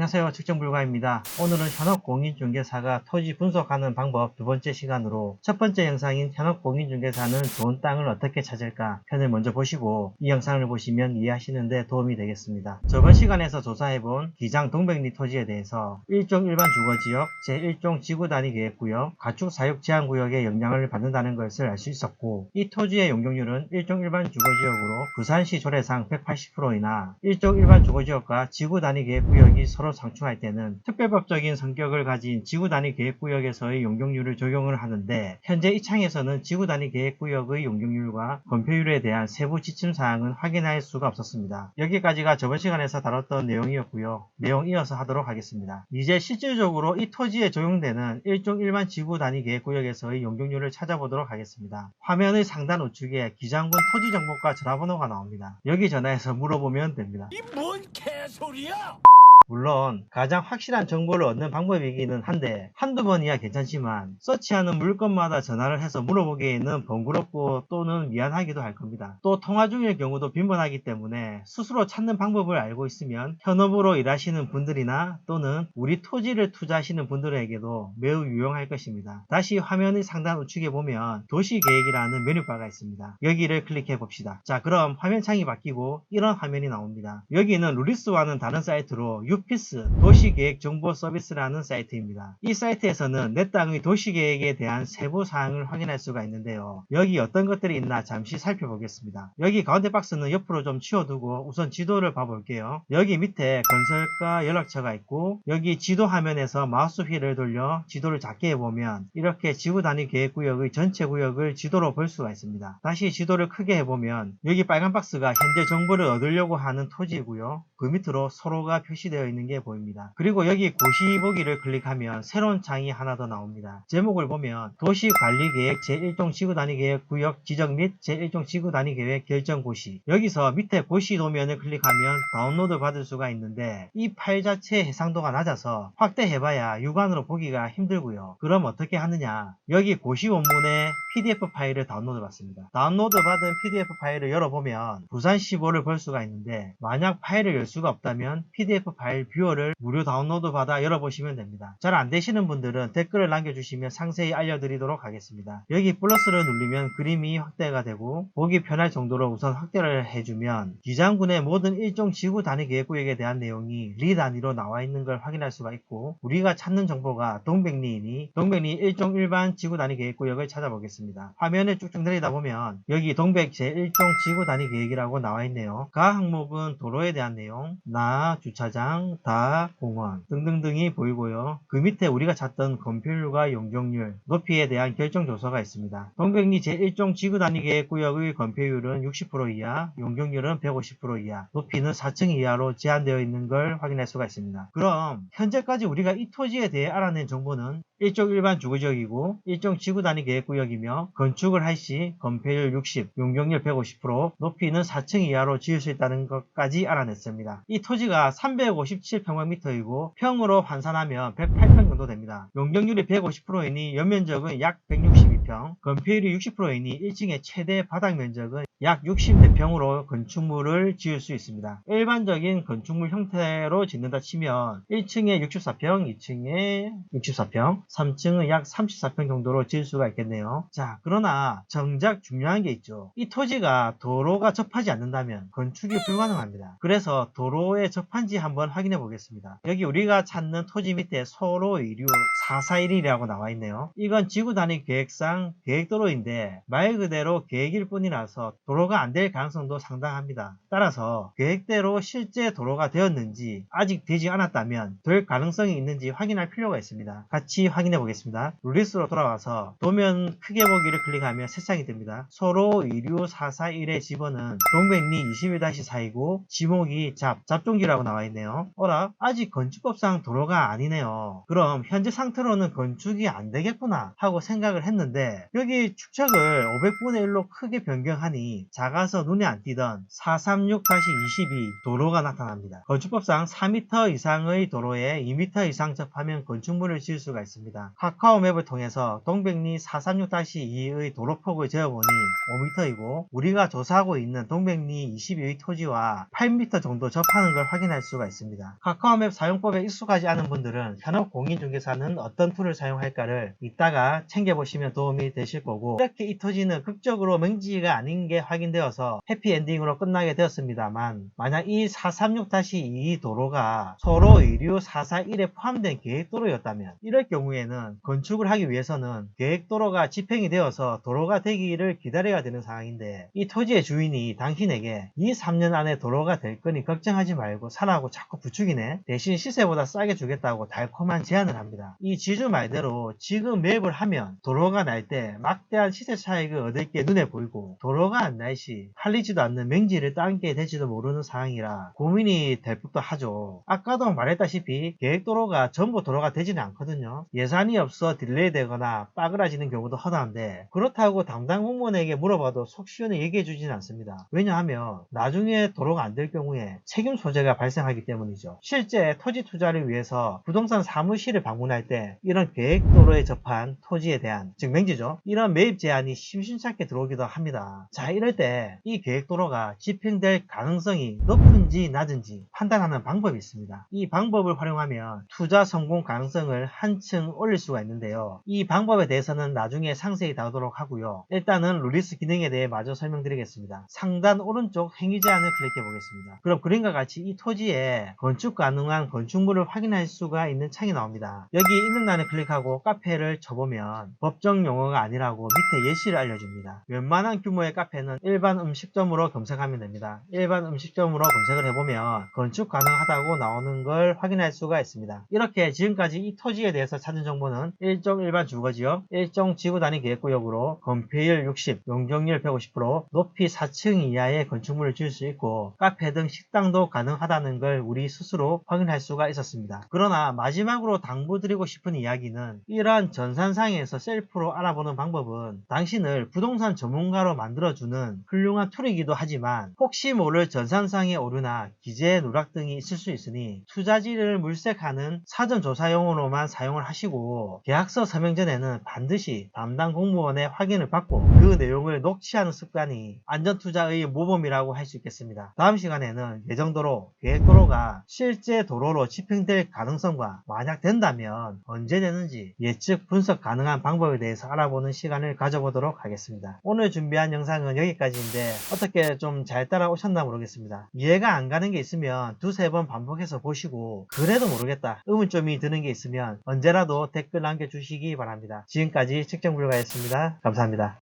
안녕하세요. 측정불가입니다. 오늘은 현업공인중개사가 토지 분석하는 방법 두 번째 시간으로 첫 번째 영상인 현업공인중개사는 좋은 땅을 어떻게 찾을까 편을 먼저 보시고 이 영상을 보시면 이해하시는 데 도움이 되겠습니다. 저번 시간에서 조사해본 기장 동백리 토지에 대해서 1종 일반 주거지역, 제1종 지구단위 계획구역, 가축 사육 제한구역에 영향을 받는다는 것을 알 수 있었고, 이 토지의 용적률은 1종 일반 주거지역으로 부산시 조례상 180%이나 1종 일반 주거지역과 지구단위 계획구역이 서로 상충할 때는 특별법적인 성격을 가진 지구단위 계획구역에서의 용적률을 적용을 하는데, 현재 이 창에서는 지구단위 계획구역의 용적률과 건폐율에 대한 세부 지침사항은 확인할 수가 없었습니다. 여기까지가 저번 시간에서 다뤘던 내용이었고요. 내용 이어서 하도록 하겠습니다. 이제 실질적으로 이 토지에 적용되는 1종 일반 지구단위 계획구역에서의 용적률을 찾아보도록 하겠습니다. 화면의 상단 우측에 기장군 토지정보과 전화번호가 나옵니다. 여기 전화해서 물어보면 됩니다. 이 뭔 개소리야! 물론 가장 확실한 정보를 얻는 방법이기는 한데 한두 번이야 괜찮지만 서치하는 물건마다 전화를 해서 물어보기에는 번거롭고 또는 미안하기도 할 겁니다. 또 통화 중일 경우도 빈번하기 때문에 스스로 찾는 방법을 알고 있으면 현업으로 일하시는 분들이나 또는 우리 토지를 투자하시는 분들에게도 매우 유용할 것입니다. 다시 화면의 상단 우측에 보면 도시계획이라는 메뉴바가 있습니다. 여기를 클릭해 봅시다. 자, 그럼 화면창이 바뀌고 이런 화면이 나옵니다. 여기는 루리스와는 다른 사이트로 유피스 도시계획정보서비스라는 사이트입니다. 이 사이트에서는 내 땅의 도시계획에 대한 세부 사항을 확인할 수가 있는데요. 여기 어떤 것들이 있나 잠시 살펴보겠습니다. 여기 가운데 박스는 옆으로 좀 치워두고 우선 지도를 봐볼게요. 여기 밑에 건설가 연락처가 있고, 여기 지도 화면에서 마우스 휠을 돌려 지도를 작게 해보면 이렇게 지구단위 계획구역의 전체 구역을 지도로 볼 수가 있습니다. 다시 지도를 크게 해보면 여기 빨간 박스가 현재 정보를 얻으려고 하는 토지이고요. 그 밑으로 서로가 표시되어 있는 게 보입니다. 그리고 여기 고시 보기를 클릭하면 새로운 창이 하나 더 나옵니다. 제목을 보면 도시관리계획 제1종 지구단위계획 구역 지정 및 제1종 지구단위계획 결정 고시. 여기서 밑에 고시 도면을 클릭하면 다운로드 받을 수가 있는데 이 파일 자체의 해상도가 낮아서 확대해봐야 육안으로 보기가 힘들고요. 그럼 어떻게 하느냐, 여기 고시 원문에 PDF 파일을 다운로드 받습니다. 다운로드 받은 PDF 파일을 열어보면 부산시보를 볼 수가 있는데, 만약 파일을 열 수가 없다면 PDF 파일 뷰어를 무료 다운로드 받아 열어보시면 됩니다. 잘 안되시는 분들은 댓글을 남겨주시면 상세히 알려드리도록 하겠습니다. 여기 플러스를 누르면 그림이 확대가 되고 보기 편할 정도로 우선 확대를 해주면 기장군의 모든 일종 지구 단위 계획구역에 대한 내용이 리 단위로 나와 있는 걸 확인할 수가 있고, 우리가 찾는 정보가 동백리이니 동백리 일종 일반 지구 단위 계획구역을 찾아보겠습니다. 화면을 쭉쭉 내리다 보면 여기 동백 제1종 지구 단위 계획이라고 나와 있네요. 가 항목은 도로에 대한 내용, 나, 주차장, 다, 공원 등등등이 보이고요. 그 밑에 우리가 찾던 건폐율과 용적률, 높이에 대한 결정 조서가 있습니다. 동백리 제1종 지구단위 계획구역의 건폐율은 60% 이하, 용적률은 150% 이하, 높이는 4층 이하로 제한되어 있는 걸 확인할 수가 있습니다. 그럼 현재까지 우리가 이 토지에 대해 알아낸 정보는 1종 일반 주거지역이고 1종 지구단위 계획구역이며 건축을 할 시 건폐율 60, 용적률 150%, 높이는 4층 이하로 지을 수 있다는 것까지 알아냈습니다. 이 토지가 357평방미터이고 평으로 환산하면 108평 정도 됩니다. 용적률이 150%이니 연면적은 약 162평, 건폐율이 60%이니 1층의 최대 바닥 면적은 약 60평으로 건축물을 지을 수 있습니다. 일반적인 건축물 형태로 짓는다 치면 1층에 64평, 2층에 64평, 3층은 약 34평 정도로 지을 수가 있겠네요. 자, 그러나 정작 중요한 게 있죠. 이 토지가 도로가 접하지 않는다면 건축이 불가능합니다. 그래서 도로에 접한지 한번 확인해 보겠습니다. 여기 우리가 찾는 토지 밑에 소로 이류 441이라고 나와 있네요. 이건 지구단위 계획상 계획도로인데 말 그대로 계획일 뿐이라서 도로가 안 될 가능성도 상당합니다. 따라서 계획대로 실제 도로가 되었는지 아직 되지 않았다면 될 가능성이 있는지 확인할 필요가 있습니다. 같이 확인해 보겠습니다. 루리스로 돌아와서 도면 크게 보기를 클릭하면 새 창이 뜹니다. 소로 이류 441의 집어는 동백리 21-4이고 지목이 잡종기라고 나와 있네요. 어라? 아직 건축법상 도로가 아니네요. 그럼 현재 상태로는 건축이 안 되겠구나 하고 생각을 했는데, 여기 축척을 500분의 1로 크게 변경하니 보니 작아서 눈에 안 띄던 436-22 도로가 나타납니다. 건축법상 4m 이상의 도로에 2m 이상 접하면 건축물을 지을 수가 있습니다. 카카오맵을 통해서 동백리 436-2의 도로폭을 재어보니 5m이고 우리가 조사하고 있는 동백리 22의 토지와 8m 정도 접하는 걸 확인할 수가 있습니다. 카카오맵 사용법에 익숙하지 않은 분들은 현업공인중개사는 어떤 툴을 사용할까를 이따가 챙겨보시면 도움이 되실 거고, 이렇게 이 토지는 극적으로 맹지가 아닌 게 확인되어서 해피엔딩으로 끝나게 되었습니다만, 만약 이 436-2 도로가 서로 의류 441에 포함된 계획도로였다면, 이럴 경우에는 건축을 하기 위해서는 계획도로가 집행이 되어서 도로가 되기를 기다려야 되는 상황인데, 이 토지의 주인이 당신에게 이 3년 안에 도로가 될 거니 걱정하지 말고 사라고 자꾸 부추기네, 대신 시세보다 싸게 주겠다고 달콤한 제안을 합니다. 이 지주 말대로 지금 매입을 하면 도로가 날 때 막대한 시세 차익을 얻을 게 눈에 보이고, 도로가 안 날 시 팔리지도 않는 맹지를 따게 될지도 모르는 상황이라 고민이 될 법도 하죠. 아까도 말했다시피 계획도로가 전부 도로가 되지는 않거든요. 예산이 없어 딜레이 되거나 빠그라지는 경우도 허다한데, 그렇다고 담당 공무원에게 물어봐도 속 시원히 얘기해 주지는 않습니다. 왜냐하면 나중에 도로가 안 될 경우에 책임 소재가 발생하기 때문이죠. 실제 토지 투자를 위해서 부동산 사무실을 방문할 때 이런 계획도로에 접한 토지에 대한, 즉 맹지죠, 이런 매입 제한이 심심찮게 들어오기도 합니다. 자, 이럴 때 이 계획도로가 집행될 가능성이 높은지 낮은지 판단하는 방법이 있습니다. 이 방법을 활용하면 투자 성공 가능성을 한층 올릴 수가 있는데요. 이 방법에 대해서는 나중에 상세히 다루도록 하고요. 일단은 룰리스 기능에 대해 마저 설명드리겠습니다. 상단 오른쪽 행위 제한을 클릭해 보겠습니다. 그럼 그림과 같이 이 토지에 건축 가능한 건축물을 확인할 수가 있는 창이 나옵니다. 여기 입력란을 클릭하고 카페를 쳐보면 법정 용어가 아니라고 밑에 예시를 알려줍니다. 웬만한 규모의 카페는 일반 음식점으로 검색하면 됩니다. 일반 음식점으로 검색을 해보면 건축 가능하다고 나오는 걸 확인할 수가 있습니다. 이렇게 지금까지 이 토지에 대해서 찾은 정보는 일종 일반 주거지역, 일종 지구단위 계획구역으로 건폐율 60, 용적률 150%, 높이 4층 이하의 건축물을 지을 수 있고 카페 등 식당도 가능하다는 걸 우리 스스로 확인할 수가 있었습니다. 그러나 마지막으로 당부드리고 싶은 이야기는, 이러한 전산상에서 셀프로 알아보는 방법은 당신을 부동산 전문가로 만들어주는 훌륭한 툴이기도 하지만, 혹시 모를 전산상의 오류나 기재 누락 등이 있을 수 있으니 투자지를 물색하는 사전조사용으로만 사용을 하시고, 계약서 서명 전에는 반드시 담당 공무원의 확인을 받고 그 내용을 녹취하는 습관이 안전투자의 모범이라고 할 수 있겠습니다. 다음 시간에는 예정도로, 계획도로가 실제 도로로 집행될 가능성과 만약 된다면 언제 되는지 예측 분석 가능한 방법에 대해서 알아보는 시간을 가져보도록 하겠습니다. 오늘 준비한 영상은 여기까지인데 어떻게 좀 잘 따라오셨나 모르겠습니다. 이해가 안 가는 게 있으면 두세 번 반복해서 보시고, 그래도 모르겠다, 의문점이 드는 게 있으면 언제라도 댓글 남겨주시기 바랍니다. 지금까지 측정불가였습니다. 감사합니다.